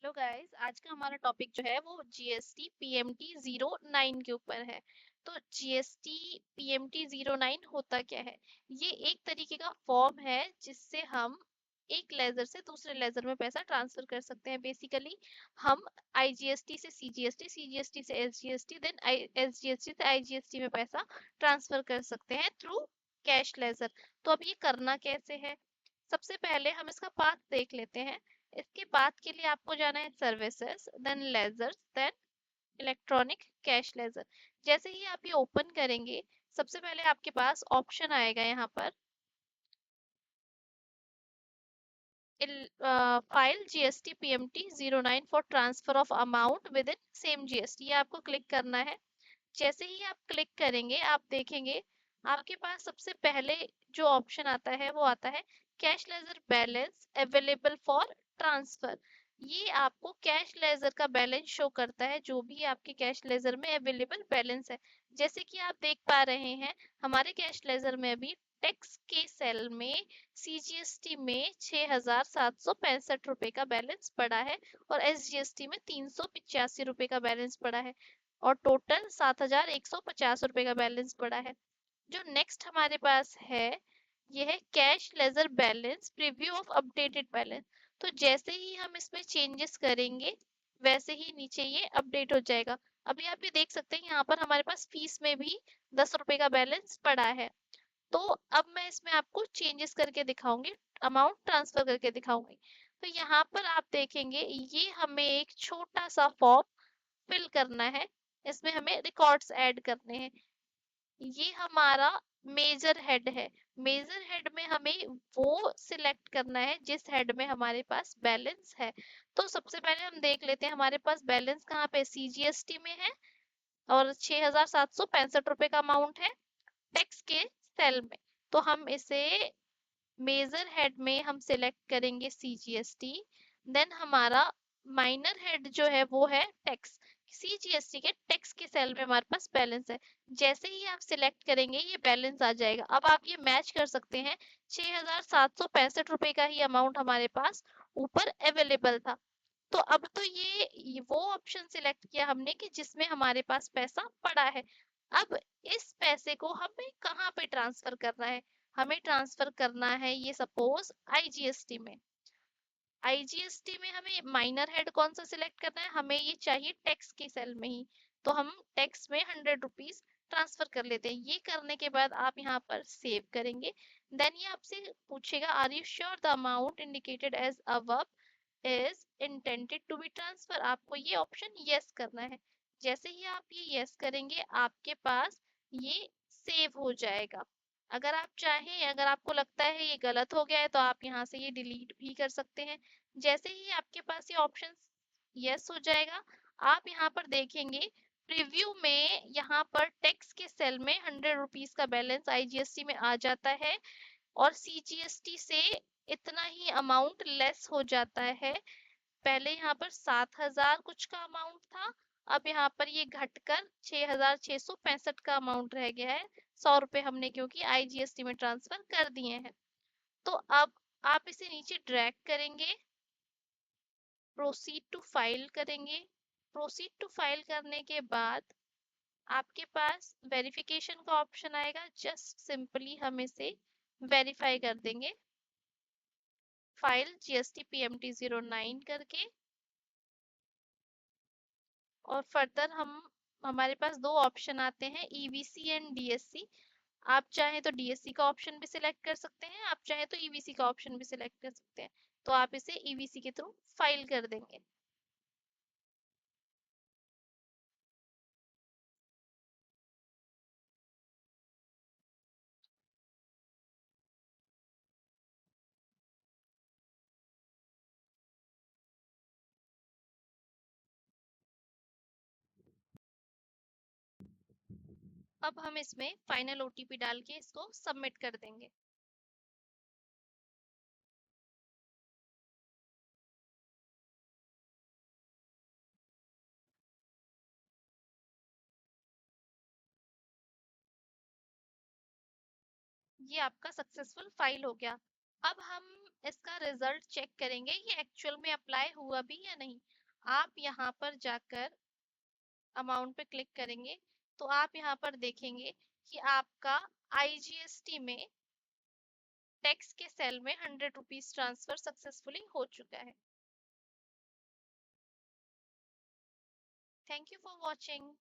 Hello guys, आज का हमारा टॉपिक जो है वो जीएसटी पीएमटी 09 के ऊपर है। तो जीएसटी पीएमटी 09 होता क्या है? ये एक तरीके का फॉर्म है जिससे हम एक लेजर से दूसरे लेजर में पैसा ट्रांसफर कर सकते हैं। बेसिकली हम आईजीएसटी से सीजीएसटी, सीजीएसटी से एसजीएसटी, देन एसजीएसटी से आईजीएसटी में पैसा ट्रांसफर कर सकते हैं थ्रू कैश लेजर। तो अब ये करना कैसे है? सबसे पहले हम इसका पाथ देख लेते हैं। इसके बाद के लिए आपको जाना है services, then ledgers, then electronic cash ledger. जैसे ही आप ये ओपन करेंगे, सबसे पहले आपके पास ऑप्शन आएगा यहाँ पर file GST PMT 09 for transfer of amount with in same GST. ये आपको क्लिक करना है। जैसे ही आप क्लिक करेंगे, आप देखेंगे आपके पास सबसे पहले जो ऑप्शन आता है वो आता है cash ledger balance available for transfer. ये आपको कैश लेजर का बैलेंस शो करता है, जो भी आपके कैश लेजर में अवेलेबल बैलेंस है। जैसे कि आप देख पा रहे हैं, हमारे कैश लेजर में अभी टैक्स के सेल में सीजीएसटी में 6,765 रुपए का बैलेंस पड़ा है और एसजीएसटी में 385 रुपए का बैलेंस पड़ा है और टोटल 7,150 रुपए का बैलेंस पड़ा है। जो नेक्स्ट हमारे पास है, ये है cash ledger balance preview of updated balance. तो जैसे ही हम इसमें चेंजेस करेंगे, वैसे ही नीचे ये अपडेट हो जाएगा। अभी आप ये देख सकते हैं, यहाँ पर हमारे पास फीस में भी 10 रुपए का बैलेंस पड़ा है। तो अब मैं इसमें आपको चेंजेस करके दिखाऊंगी, अमाउंट ट्रांसफर करके दिखाऊंगी। तो यहाँ पर आप देखेंगे, ये हमें एक छोटा सा फॉर्म फिल करना है। इसमें हमें रिकॉर्ड्स ऐड करने हैं। ये हमारा मेजर हेड है। मेजर हेड में हमें वो सिलेक्ट करना है जिस हेड में हमारे पास बैलेंस है। तो सबसे पहले हम देख लेते हैं हमारे पास बैलेंस कहाँ पे सीजीएसटी में है और 6,765 रुपए का अमाउंट है टैक्स के सेल में। तो हम इसे मेजर हेड में हम सिलेक्ट करेंगे सीजीएसटी। देन हमारा माइनर हेड जो है वो है टैक्स। सीजीएसटी के टैक्स के सेल में हमारे पास बैलेंस है। जैसे ही आप सिलेक्ट करेंगे, ये बैलेंस आ जाएगा। अब आप ये मैच कर सकते हैं, 6,765 रुपए का ही अमाउंट हमारे पास ऊपर अवेलेबल था। तो अब तो ये वो ऑप्शन सिलेक्ट किया हमने कि जिसमें हमारे पास पैसा पड़ा है। अब इस पैसे को हमें कहाँ पे ट्रांसफर करना है? हमें ट्रांसफर करना है ये सपोज आईजीएसटी में। आईजीएसटी में हमें माइनर हेड कौन सा सिलेक्ट करना है? हमें ये चाहिए टैक्स के सेल में ही। तो हम टैक्स में 100 रुपीज ट्रांसफर कर लेते हैं। ये करने के बाद आप यहाँ पर सेव करेंगे। देन ये आपसे पूछेगा, are you sure the amount indicated as above is intended to be transfer. आपको ये ऑप्शन यस करना है। जैसे ही आप ये यस करेंगे, आपके पास ये सेव हो जाएगा। अगर आप चाहें, अगर आपको लगता है ये गलत हो गया है, तो आप यहाँ से ये डिलीट भी कर सकते हैं। जैसे ही आपके पास ये ऑप्शन यस हो जाएगा, आप यहाँ पर देखेंगे प्रीव्यू में यहाँ पर टैक्स के सेल में 100 रुपीज का बैलेंस आईजीएसटी में आ जाता है और सीजीएसटी से इतना ही अमाउंट लेस हो जाता है। पहले यहाँ पर 7,000 कुछ का अमाउंट था, अब यहाँ पर ये घटकर 6,665 का अमाउंट रह गया है। 100 रुपए हमने क्योंकि आईजीएसटी में ट्रांसफर कर दिए हैं। तो अब आप इसे नीचे ड्रैग करेंगे, प्रोसीड टू फाइल करेंगे। प्रोसीड टू फाइल करने के बाद आपके पास वेरिफिकेशन का ऑप्शन आएगा। जस्ट सिंपली हम इसे वेरीफाई कर देंगे, फाइल जीएसटी पीएमटी 09 करके। और फर्दर हमारे पास दो ऑप्शन आते हैं, ईवीसी एंड डीएससी। आप चाहें तो डीएससी का ऑप्शन भी सिलेक्ट कर सकते हैं, आप चाहें तो ईवीसी का ऑप्शन भी सिलेक्ट कर सकते हैं। तो आप इसे ईवीसी के थ्रू फाइल कर देंगे। अब हम इसमें फाइनल ओटीपी डाल के इसको सबमिट कर देंगे। ये आपका सक्सेसफुल फाइल हो गया। अब हम इसका रिजल्ट चेक करेंगे, ये एक्चुअल में अप्लाई हुआ भी या नहीं। आप यहाँ पर जाकर अमाउंट पे क्लिक करेंगे तो आप यहाँ पर देखेंगे कि आपका आईजीएसटी में टैक्स के सेल में 100 रुपीज ट्रांसफर सक्सेसफुली हो चुका है। Thank you for watching.